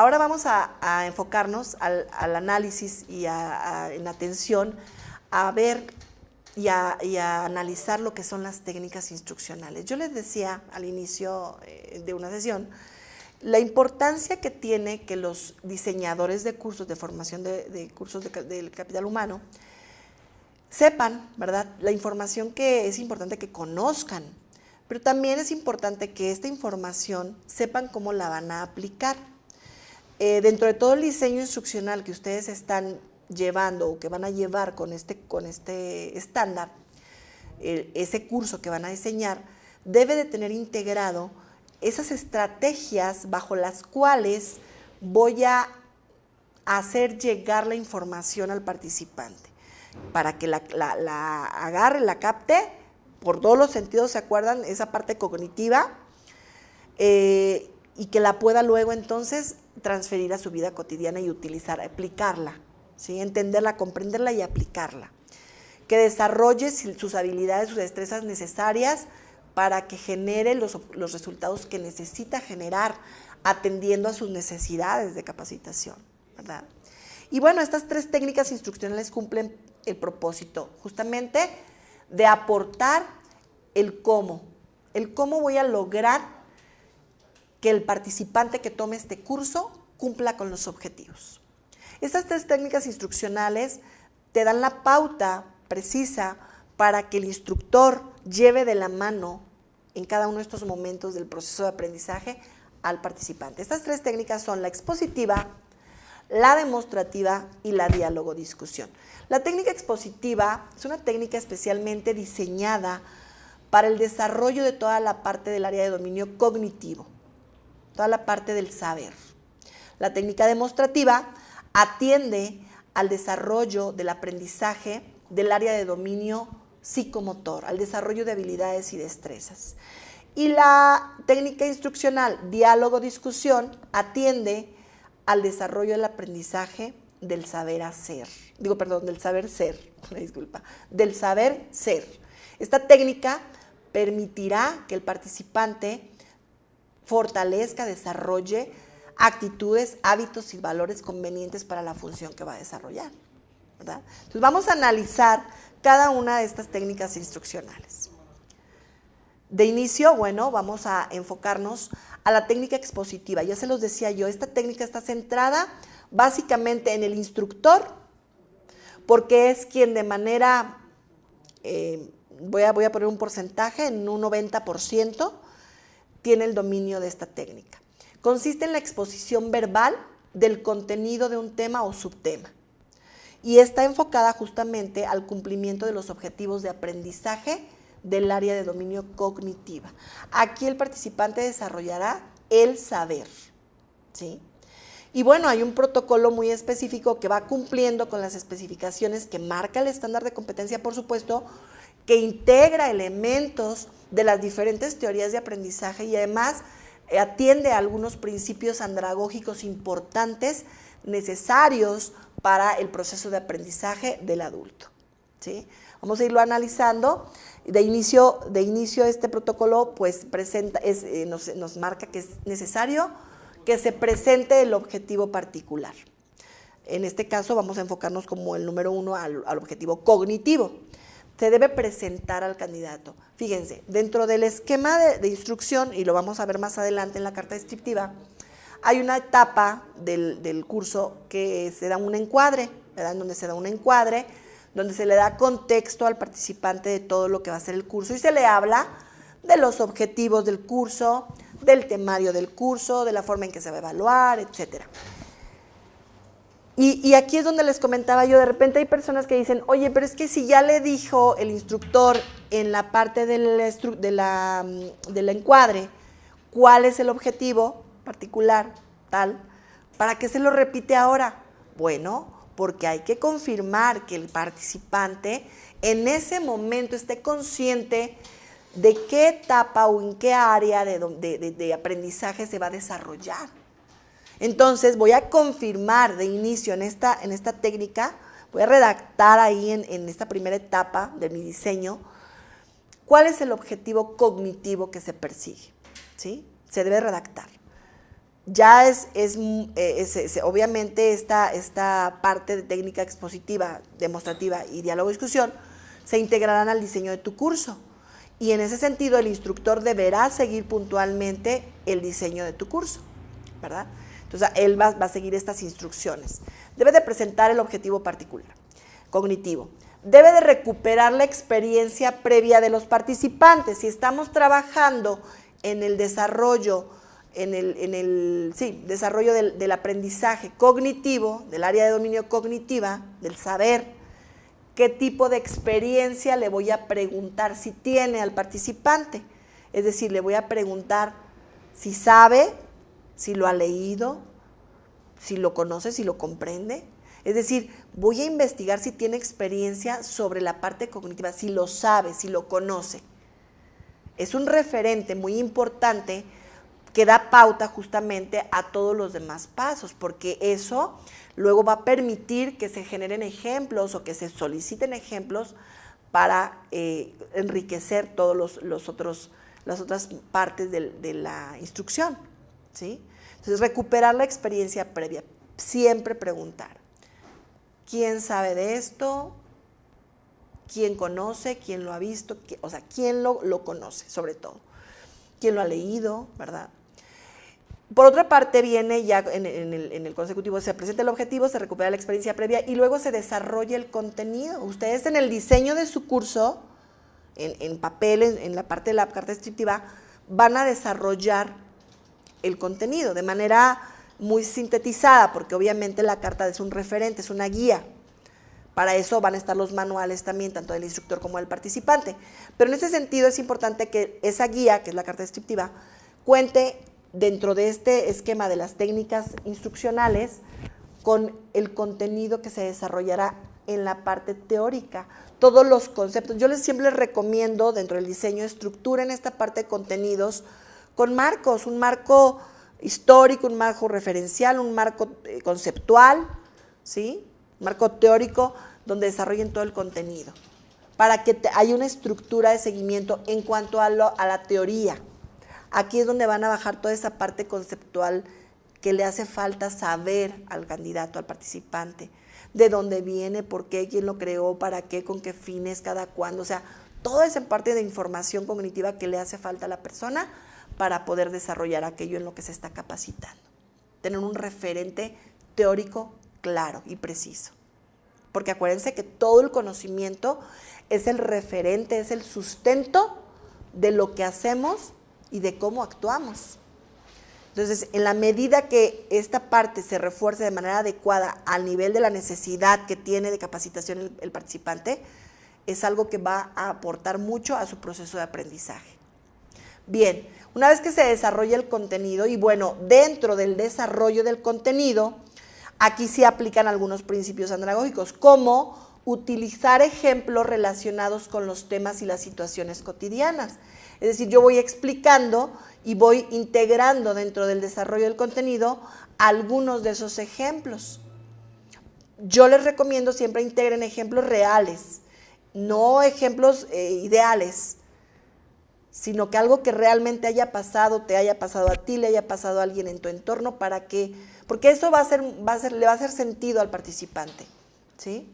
ahora vamos a enfocarnos al análisis y en atención a ver y a analizar lo que son las técnicas instruccionales. Yo les decía al inicio de una sesión la importancia que tiene que los diseñadores de cursos de formación de cursos del capital humano sepan, ¿verdad?, la información que es importante que conozcan, pero también es importante que esta información sepan cómo la van a aplicar. Dentro de todo el diseño instruccional que ustedes están llevando o que van a llevar con este estándar, ese curso que van a diseñar, debe de tener integrado esas estrategias bajo las cuales voy a hacer llegar la información al participante, para que la agarre, la capte, por todos los sentidos, ¿se acuerdan? Esa parte cognitiva, y que la pueda luego entonces transferir a su vida cotidiana y utilizar, aplicarla, ¿sí? Entenderla, comprenderla y aplicarla. Que desarrolle sus habilidades, sus destrezas necesarias para que genere los resultados que necesita generar, atendiendo a sus necesidades de capacitación, ¿verdad? Y bueno, estas 3 técnicas instruccionales cumplen el propósito justamente de aportar el cómo voy a lograr que el participante que tome este curso cumpla con los objetivos. Estas 3 técnicas instruccionales te dan la pauta precisa para que el instructor lleve de la mano en cada uno de estos momentos del proceso de aprendizaje al participante. Estas 3 técnicas son la expositiva, la demostrativa y la diálogo-discusión. La técnica expositiva es una técnica especialmente diseñada para el desarrollo de toda la parte del área de dominio cognitivo, toda la parte del saber. La técnica demostrativa atiende al desarrollo del aprendizaje del área de dominio psicomotor, al desarrollo de habilidades y destrezas. Y la técnica instruccional, diálogo-discusión, atiende al desarrollo del aprendizaje del saber hacer. Del saber ser, del saber ser. Esta técnica permitirá que el participante fortalezca, desarrolle actitudes, hábitos y valores convenientes para la función que va a desarrollar, ¿verdad? Entonces vamos a analizar cada una de estas técnicas instruccionales. De inicio, bueno, vamos a enfocarnos a la técnica expositiva. Ya se los decía yo, esta técnica está centrada básicamente en el instructor, porque es quien de manera, voy a poner un porcentaje, en un 90%, tiene el dominio de esta técnica. Consiste en la exposición verbal del contenido de un tema o subtema y está enfocada justamente al cumplimiento de los objetivos de aprendizaje del área de dominio cognitiva. Aquí el participante desarrollará el saber, ¿sí? Y bueno, hay un protocolo muy específico que va cumpliendo con las especificaciones que marca el estándar de competencia, por supuesto, que integra elementos de las diferentes teorías de aprendizaje y además atiende a algunos principios andragógicos importantes necesarios para el proceso de aprendizaje del adulto, ¿sí? Vamos a irlo analizando. De inicio este protocolo pues nos marca que es necesario que se presente el objetivo particular. En este caso vamos a enfocarnos como el número 1 al objetivo cognitivo. Se debe presentar al candidato. Fíjense, dentro del esquema de instrucción, y lo vamos a ver más adelante en la carta descriptiva, hay una etapa del curso que se da un encuadre, ¿verdad? En donde se da un encuadre, donde se le da contexto al participante de todo lo que va a ser el curso y se le habla de los objetivos del curso, del temario del curso, de la forma en que se va a evaluar, etc. Y aquí es donde les comentaba yo, de repente hay personas que dicen, oye, pero es que si ya le dijo el instructor en la parte del encuadre cuál es el objetivo particular, tal, ¿para qué se lo repite ahora? Bueno, porque hay que confirmar que el participante en ese momento esté consciente de qué etapa o en qué área de aprendizaje se va a desarrollar. Entonces voy a confirmar de inicio en esta técnica, voy a redactar ahí en esta primera etapa de mi diseño, cuál es el objetivo cognitivo que se persigue, ¿sí? Se debe redactar. ya obviamente esta parte de técnica expositiva, demostrativa y diálogo-discusión se integrarán al diseño de tu curso. Y en ese sentido, el instructor deberá seguir puntualmente el diseño de tu curso, ¿verdad? Entonces, él va a seguir estas instrucciones. Debe de presentar el objetivo particular, cognitivo. Debe de recuperar la experiencia previa de los participantes. Si estamos trabajando en el desarrollo, desarrollo del aprendizaje cognitivo, del área de dominio cognitiva, del saber, ¿qué tipo de experiencia le voy a preguntar si tiene al participante? Es decir, le voy a preguntar si sabe, si lo ha leído, si lo conoce, si lo comprende. Es decir, voy a investigar si tiene experiencia sobre la parte cognitiva, si lo sabe, si lo conoce. Es un referente muy importante que da pauta justamente a todos los demás pasos, porque eso luego va a permitir que se generen ejemplos o que se soliciten ejemplos para enriquecer todas las otras partes de la instrucción, ¿sí? Entonces, recuperar la experiencia previa, siempre preguntar. ¿Quién sabe de esto? ¿Quién conoce? ¿Quién lo ha visto? O sea, ¿quién lo conoce sobre todo? ¿Quién lo ha leído? ¿Verdad? Por otra parte, viene ya en el consecutivo, se presenta el objetivo, se recupera la experiencia previa y luego se desarrolla el contenido. Ustedes en el diseño de su curso, en papel, en la parte de la carta descriptiva, van a desarrollar el contenido de manera muy sintetizada, porque obviamente la carta es un referente, es una guía. Para eso van a estar los manuales también, tanto del instructor como del participante. Pero en ese sentido es importante que esa guía, que es la carta descriptiva, cuente dentro de este esquema de las técnicas instruccionales con el contenido que se desarrollará en la parte teórica. Todos los conceptos, yo siempre les recomiendo dentro del diseño, estructuren esta parte de contenidos con marcos, un marco histórico, un marco referencial, un marco conceptual, ¿sí? Un marco teórico donde desarrollen todo el contenido, para que haya una estructura de seguimiento en cuanto a la teoría. Aquí es donde van a bajar toda esa parte conceptual que le hace falta saber al candidato, al participante, de dónde viene, por qué, quién lo creó, para qué, con qué fines, cada cuándo, o sea, toda esa parte de información cognitiva que le hace falta a la persona para poder desarrollar aquello en lo que se está capacitando. Tener un referente teórico claro y preciso. Porque acuérdense que todo el conocimiento es el referente, es el sustento de lo que hacemos y de cómo actuamos. Entonces, en la medida que esta parte se refuerce de manera adecuada al nivel de la necesidad que tiene de capacitación el participante, es algo que va a aportar mucho a su proceso de aprendizaje. Bien, una vez que se desarrolla el contenido, y bueno, dentro del desarrollo del contenido, aquí sí aplican algunos principios andragógicos, como utilizar ejemplos relacionados con los temas y las situaciones cotidianas. Es decir, yo voy explicando y voy integrando dentro del desarrollo del contenido algunos de esos ejemplos. Yo les recomiendo siempre integren ejemplos reales, no ejemplos ideales, sino que algo que realmente haya pasado, te haya pasado a ti, le haya pasado a alguien en tu entorno, porque eso le va a hacer sentido al participante, ¿sí?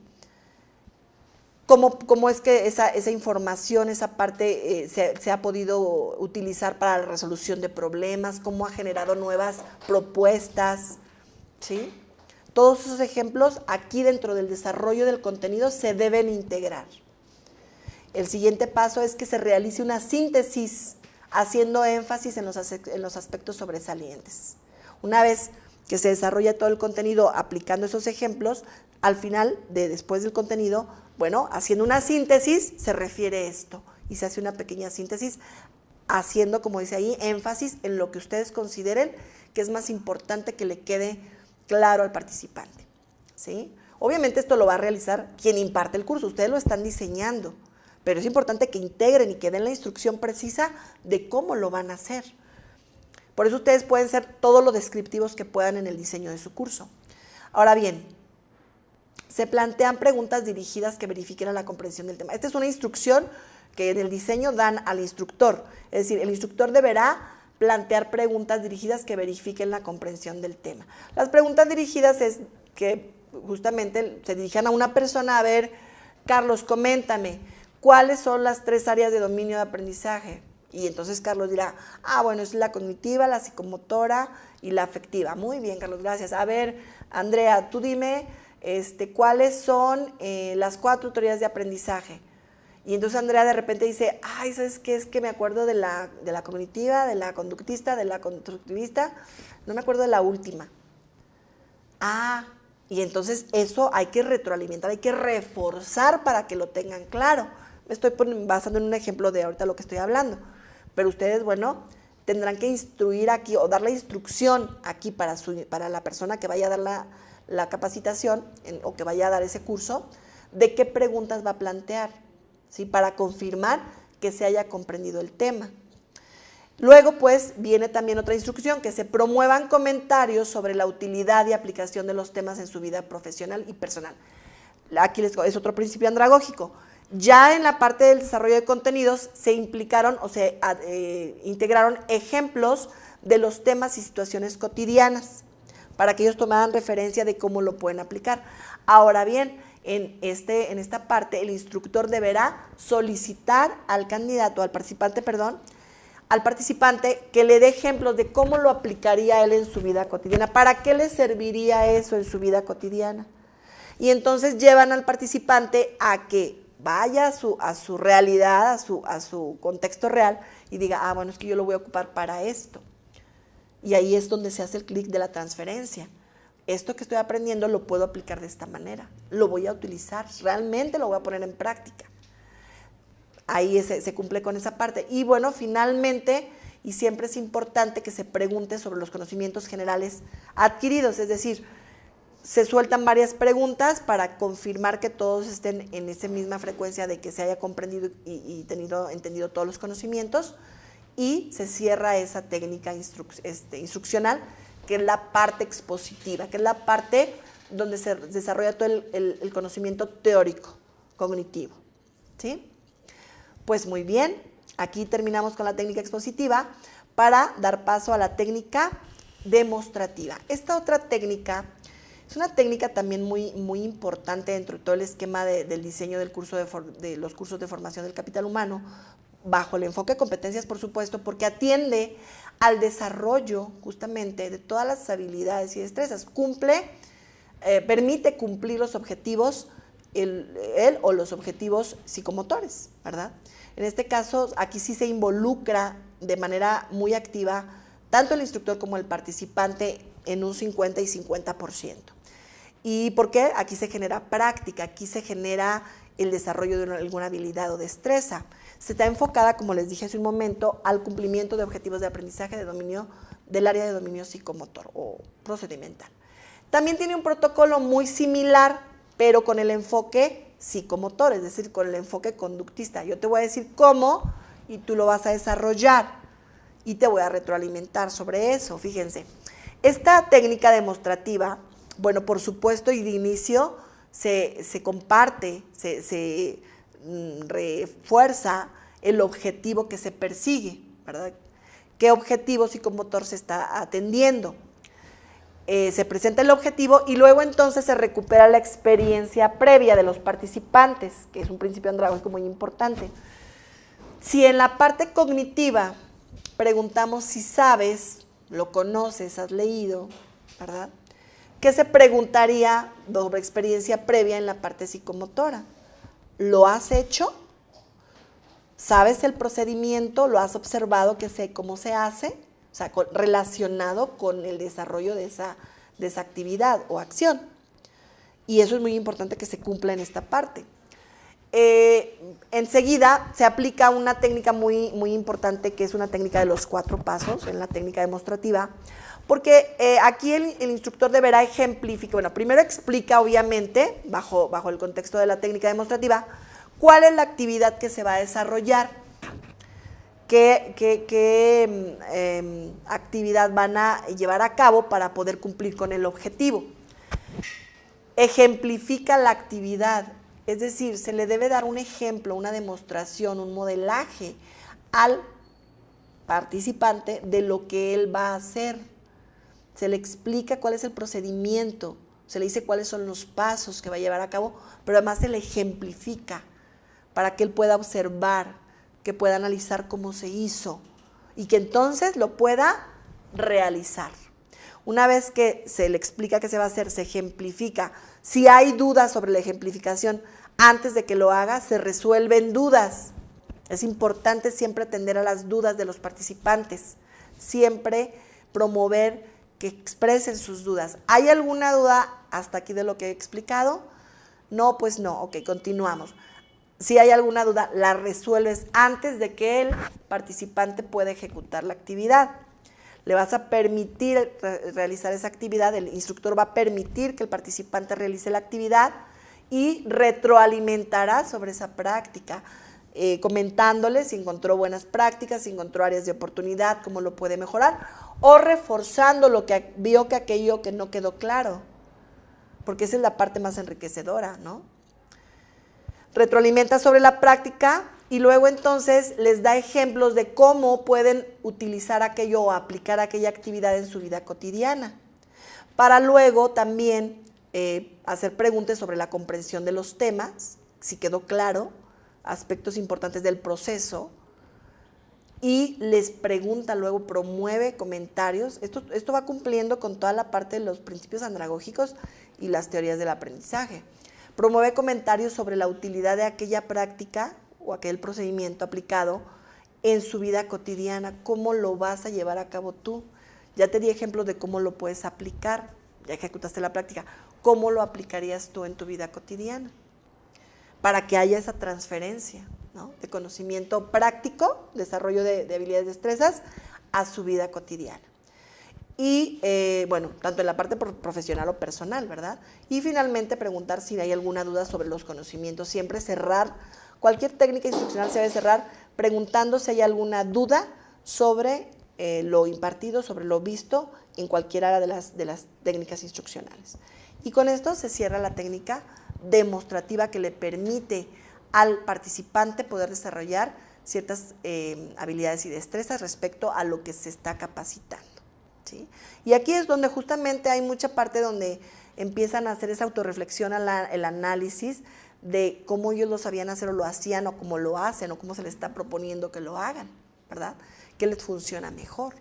¿Cómo es que esa información, esa parte se ha podido utilizar para la resolución de problemas? ¿Cómo ha generado nuevas propuestas? ¿Sí? Todos esos ejemplos aquí dentro del desarrollo del contenido se deben integrar. El siguiente paso es que se realice una síntesis haciendo énfasis en los aspectos sobresalientes. Una vez que se desarrolla todo el contenido aplicando esos ejemplos, al final, después del contenido, bueno, haciendo una síntesis, se refiere esto y se hace una pequeña síntesis haciendo, como dice ahí, énfasis en lo que ustedes consideren que es más importante que le quede claro al participante, ¿sí? Obviamente esto lo va a realizar quien imparte el curso, ustedes lo están diseñando, pero es importante que integren y que den la instrucción precisa de cómo lo van a hacer. Por eso ustedes pueden ser todo lo descriptivos que puedan en el diseño de su curso. Ahora bien, se plantean preguntas dirigidas que verifiquen la comprensión del tema. Esta es una instrucción que en el diseño dan al instructor. Es decir, el instructor deberá plantear preguntas dirigidas que verifiquen la comprensión del tema. Las preguntas dirigidas es que justamente se dirijan a una persona, a ver, Carlos, coméntame, ¿cuáles son las 3 áreas de dominio de aprendizaje? Y entonces Carlos dirá, bueno, es la cognitiva, la psicomotora y la afectiva. Muy bien, Carlos, gracias. A ver, Andrea, tú dime cuáles son las 4 teorías de aprendizaje. Y entonces Andrea de repente dice, ¿sabes qué? Es que me acuerdo de la cognitiva, de la conductista, de la constructivista, no me acuerdo de la última. Y entonces eso hay que retroalimentar, hay que reforzar para que lo tengan claro. Me estoy basando en un ejemplo de ahorita lo que estoy hablando. Pero ustedes, bueno, tendrán que instruir aquí o dar la instrucción aquí para la persona que vaya a dar la capacitación o que vaya a dar ese curso, de qué preguntas va a plantear, ¿sí? Para confirmar que se haya comprendido el tema. Luego, pues, viene también otra instrucción, que se promuevan comentarios sobre la utilidad y aplicación de los temas en su vida profesional y personal. Aquí es otro principio andragógico. Ya en la parte del desarrollo de contenidos se implicaron o se integraron ejemplos de los temas y situaciones cotidianas para que ellos tomaran referencia de cómo lo pueden aplicar. Ahora bien, en esta parte el instructor deberá solicitar al participante que le dé ejemplos de cómo lo aplicaría él en su vida cotidiana. ¿Para qué le serviría eso en su vida cotidiana? Y entonces llevan al participante a que vaya a su realidad, a su contexto real y diga, bueno, es que yo lo voy a ocupar para esto. Y ahí es donde se hace el clic de la transferencia. Esto que estoy aprendiendo lo puedo aplicar de esta manera, lo voy a utilizar, realmente lo voy a poner en práctica. Ahí se cumple con esa parte. Y bueno, finalmente, y siempre es importante que se pregunte sobre los conocimientos generales adquiridos, es decir, se sueltan varias preguntas para confirmar que todos estén en esa misma frecuencia de que se haya comprendido y entendido todos los conocimientos, y se cierra esa técnica instruccional, que es la parte expositiva, que es la parte donde se desarrolla todo el conocimiento teórico, cognitivo, ¿sí? Pues muy bien, aquí terminamos con la técnica expositiva para dar paso a la técnica demostrativa. Esta otra técnica es una técnica también muy, muy importante dentro de todo el esquema del diseño de los cursos de formación del capital humano, bajo el enfoque de competencias, por supuesto, porque atiende al desarrollo justamente de todas las habilidades y destrezas. Permite cumplir los objetivos, él o los objetivos psicomotores, ¿verdad? En este caso, aquí sí se involucra de manera muy activa tanto el instructor como el participante en un 50 y 50%. ¿Y por qué? Aquí se genera práctica, aquí se genera el desarrollo de alguna habilidad o destreza. Se está enfocada, como les dije hace un momento, al cumplimiento de objetivos de aprendizaje del área de dominio psicomotor o procedimental. También tiene un protocolo muy similar, pero con el enfoque psicomotor, es decir, con el enfoque conductista. Yo te voy a decir cómo y tú lo vas a desarrollar y te voy a retroalimentar sobre eso. Fíjense, esta técnica demostrativa, bueno, por supuesto, y de inicio se comparte, se refuerza el objetivo que se persigue, ¿verdad? ¿Qué objetivo psicomotor se está atendiendo? Se presenta el objetivo y luego entonces se recupera la experiencia previa de los participantes, que es un principio andragógico muy importante. Si en la parte cognitiva preguntamos si sabes, lo conoces, has leído, ¿verdad? ¿Qué se preguntaría sobre experiencia previa en la parte psicomotora? ¿Lo has hecho? ¿Sabes el procedimiento? ¿Lo has observado que sé cómo se hace? O sea, relacionado con el desarrollo de esa actividad o acción. Y eso es muy importante que se cumpla en esta parte. Enseguida se aplica una técnica muy, muy importante, que es una técnica de los 4 pasos en la técnica demostrativa, porque aquí el instructor deberá ejemplificar, bueno, primero explica obviamente, bajo el contexto de la técnica demostrativa, cuál es la actividad que se va a desarrollar, qué actividad van a llevar a cabo para poder cumplir con el objetivo. Ejemplifica la actividad, es decir, se le debe dar un ejemplo, una demostración, un modelaje al participante de lo que él va a hacer. Se le explica cuál es el procedimiento, se le dice cuáles son los pasos que va a llevar a cabo, pero además se le ejemplifica para que él pueda observar, que pueda analizar cómo se hizo y que entonces lo pueda realizar. Una vez que se le explica qué se va a hacer, se ejemplifica. Si hay dudas sobre la ejemplificación, antes de que lo haga, se resuelven dudas. Es importante siempre atender a las dudas de los participantes, siempre promover que expresen sus dudas. ¿Hay alguna duda hasta aquí de lo que he explicado? No, pues no. Ok, continuamos. Si hay alguna duda, la resuelves antes de que el participante pueda ejecutar la actividad. Le vas a permitir realizar esa actividad, el instructor va a permitir que el participante realice la actividad y retroalimentará sobre esa práctica, comentándole si encontró buenas prácticas, si encontró áreas de oportunidad, cómo lo puede mejorar, o reforzando lo que vio que aquello que no quedó claro, porque esa es la parte más enriquecedora, ¿no? Retroalimenta sobre la práctica y luego entonces les da ejemplos de cómo pueden utilizar aquello o aplicar aquella actividad en su vida cotidiana, para luego también hacer preguntas sobre la comprensión de los temas, si quedó claro, aspectos importantes del proceso, y les pregunta, luego promueve comentarios. Esto va cumpliendo con toda la parte de los principios andragógicos y las teorías del aprendizaje. Promueve comentarios sobre la utilidad de aquella práctica o aquel procedimiento aplicado en su vida cotidiana, cómo lo vas a llevar a cabo tú. Ya te di ejemplos de cómo lo puedes aplicar, ya ejecutaste la práctica, cómo lo aplicarías tú en tu vida cotidiana, para que haya esa transferencia, ¿no?, de conocimiento práctico, desarrollo de habilidades, destrezas, a su vida cotidiana. Y, bueno, tanto en la parte profesional o personal, ¿verdad? Y finalmente preguntar si hay alguna duda sobre los conocimientos. Siempre cerrar, cualquier técnica instruccional se debe cerrar preguntando si hay alguna duda sobre lo impartido, sobre lo visto en cualquiera de las técnicas instruccionales. Y con esto se cierra la técnica demostrativa que le permite al participante poder desarrollar ciertas habilidades y destrezas respecto a lo que se está capacitando, ¿sí? Y aquí es donde justamente hay mucha parte donde empiezan a hacer esa autorreflexión, el análisis de cómo ellos lo sabían hacer o lo hacían o cómo lo hacen o cómo se les está proponiendo que lo hagan, ¿verdad? ¿Qué les funciona mejor?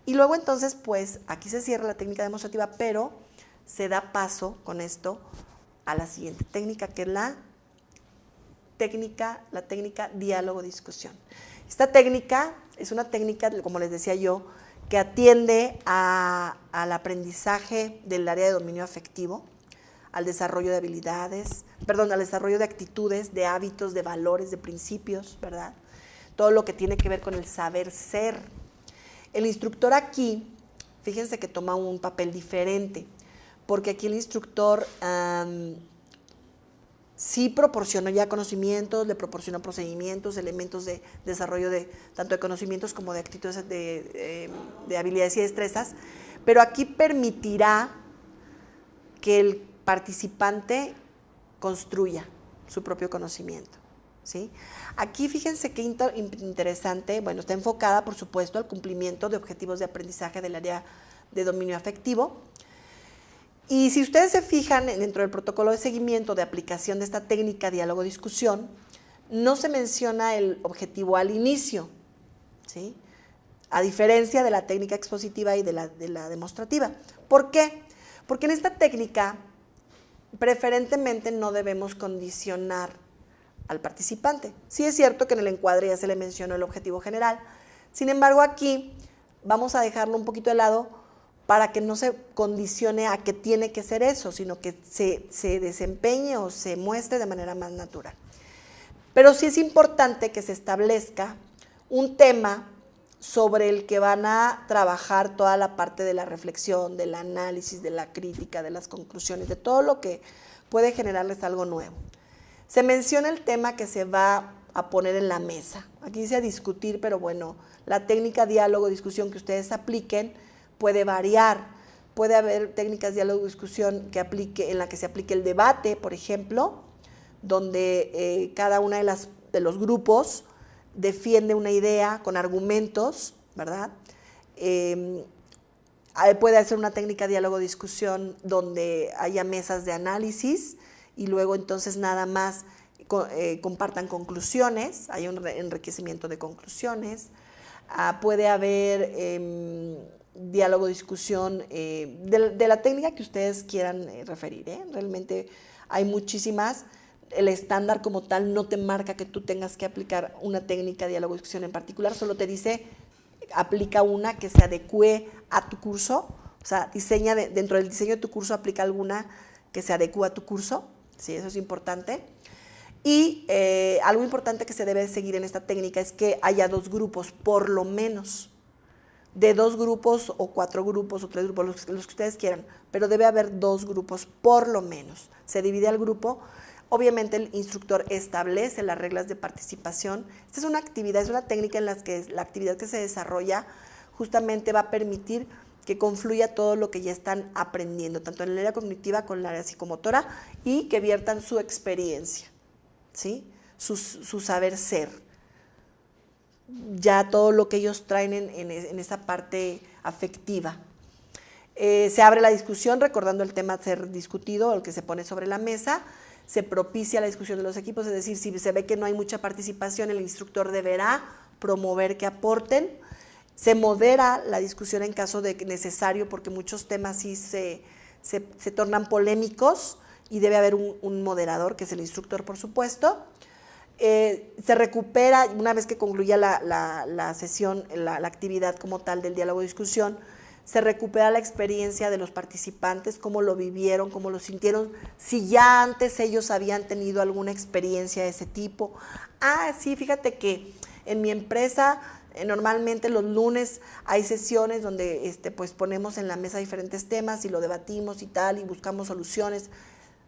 Y luego entonces, pues aquí se cierra la técnica demostrativa, pero se da paso con esto a la siguiente técnica, que es la técnica diálogo-discusión. Esta técnica es una técnica, como les decía yo, que atiende al aprendizaje del área de dominio afectivo, al desarrollo de habilidades, al desarrollo de actitudes, de hábitos, de valores, de principios, ¿verdad? Todo lo que tiene que ver con el saber ser. El instructor aquí, fíjense que toma un papel diferente, porque aquí el instructor sí proporciona ya conocimientos, le proporciona procedimientos, elementos de desarrollo tanto de conocimientos como de actitudes, de habilidades y destrezas, pero aquí permitirá que el participante construya su propio conocimiento, ¿sí? Aquí fíjense qué interesante, bueno, está enfocada, por supuesto, al cumplimiento de objetivos de aprendizaje del área de dominio afectivo. Y si ustedes se fijan dentro del protocolo de seguimiento de aplicación de esta técnica diálogo-discusión, no se menciona el objetivo al inicio, ¿sí?, a diferencia de la técnica expositiva y de la demostrativa. ¿Por qué? Porque en esta técnica preferentemente no debemos condicionar al participante. Sí es cierto que en el encuadre ya se le mencionó el objetivo general, sin embargo aquí vamos a dejarlo un poquito de lado para que no se condicione a que tiene que ser eso, sino que se desempeñe o se muestre de manera más natural. Pero sí es importante que se establezca un tema sobre el que van a trabajar toda la parte de la reflexión, del análisis, de la crítica, de las conclusiones, de todo lo que puede generarles algo nuevo. Se menciona el tema que se va a poner en la mesa. Aquí dice a discutir, pero bueno, la técnica diálogo-discusión que ustedes apliquen puede variar. Puede haber técnicas diálogo-discusión en la que se aplique el debate, por ejemplo, donde cada una de los grupos defiende una idea con argumentos, ¿verdad? Puede hacer una técnica diálogo-discusión donde haya mesas de análisis y luego entonces nada más compartan conclusiones, hay un enriquecimiento de conclusiones. Puede haber diálogo-discusión de la técnica que ustedes quieran referir. Realmente hay muchísimas. El estándar como tal no te marca que tú tengas que aplicar una técnica de diálogo-discusión en particular, solo te dice aplica una que se adecue a tu curso, o sea, diseña dentro del diseño de tu curso, aplica alguna que se adecue a tu curso, sí, eso es importante. Y algo importante que se debe seguir en esta técnica es que haya 2 grupos, por lo menos, de 2 grupos o 4 grupos o 3 grupos, los que ustedes quieran, pero debe haber 2 grupos, por lo menos. Se divide al grupo. Obviamente el instructor establece las reglas de participación. Esta es una actividad, es una técnica en la que la actividad que se desarrolla justamente va a permitir que confluya todo lo que ya están aprendiendo, tanto en el área cognitiva como en el área psicomotora, y que viertan su experiencia, ¿sí? Su saber ser. Ya todo lo que ellos traen en esa parte afectiva. Se abre la discusión recordando el tema a ser discutido, el que se pone sobre la mesa. Se propicia la discusión de los equipos, es decir, si se ve que no hay mucha participación, el instructor deberá promover que aporten. Se modera la discusión en caso de necesario, porque muchos temas sí se tornan polémicos y debe haber un moderador, que es el instructor, por supuesto. Se recupera, una vez que concluya la sesión, la actividad como tal del diálogo-discusión, se recupera la experiencia de los participantes, cómo lo vivieron, cómo lo sintieron, si ya antes ellos habían tenido alguna experiencia de ese tipo. Sí, fíjate que en mi empresa normalmente los lunes hay sesiones donde pues ponemos en la mesa diferentes temas y lo debatimos y tal, y buscamos soluciones.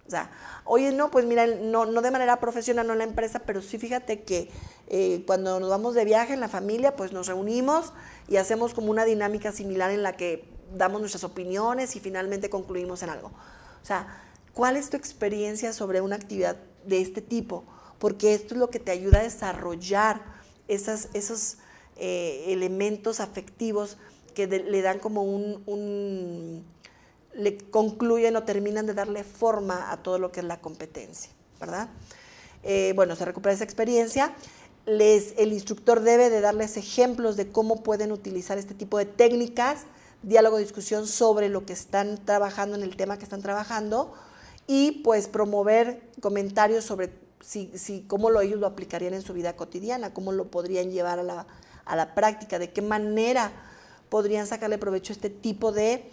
O sea, oye, no, pues mira, no de manera profesional, no en la empresa, pero sí fíjate que cuando nos vamos de viaje en la familia, pues nos reunimos y hacemos como una dinámica similar en la que damos nuestras opiniones y finalmente concluimos en algo. O sea, ¿cuál es tu experiencia sobre una actividad de este tipo? Porque esto es lo que te ayuda a desarrollar esos elementos afectivos que le dan como le concluyen o terminan de darle forma a todo lo que es la competencia, ¿verdad? Bueno, se recupera esa experiencia. El instructor debe de darles ejemplos de cómo pueden utilizar este tipo de técnicas, diálogo, discusión sobre lo que están trabajando en el tema que están trabajando, y pues promover comentarios sobre cómo ellos lo aplicarían en su vida cotidiana, cómo lo podrían llevar a la práctica, de qué manera podrían sacarle provecho a este tipo de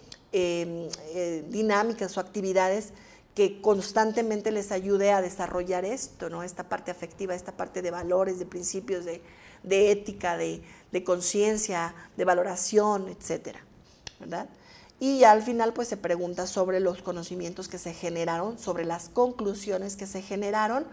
dinámicas o actividades que constantemente les ayude a desarrollar esto, ¿no? Esta parte afectiva, esta parte de valores, de principios, de ética, de conciencia, de valoración, etcétera, ¿verdad? Y al final pues se pregunta sobre los conocimientos que se generaron, sobre las conclusiones que se generaron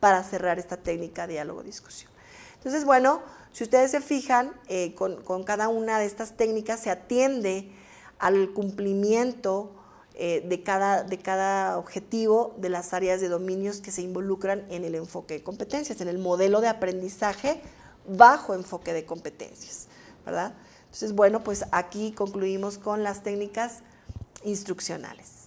para cerrar esta técnica de diálogo-discusión. Entonces, bueno, si ustedes se fijan, con cada una de estas técnicas se atiende al cumplimiento de cada objetivo de las áreas de dominios que se involucran en el enfoque de competencias, en el modelo de aprendizaje bajo enfoque de competencias, ¿verdad? Entonces, bueno, pues aquí concluimos con las técnicas instruccionales.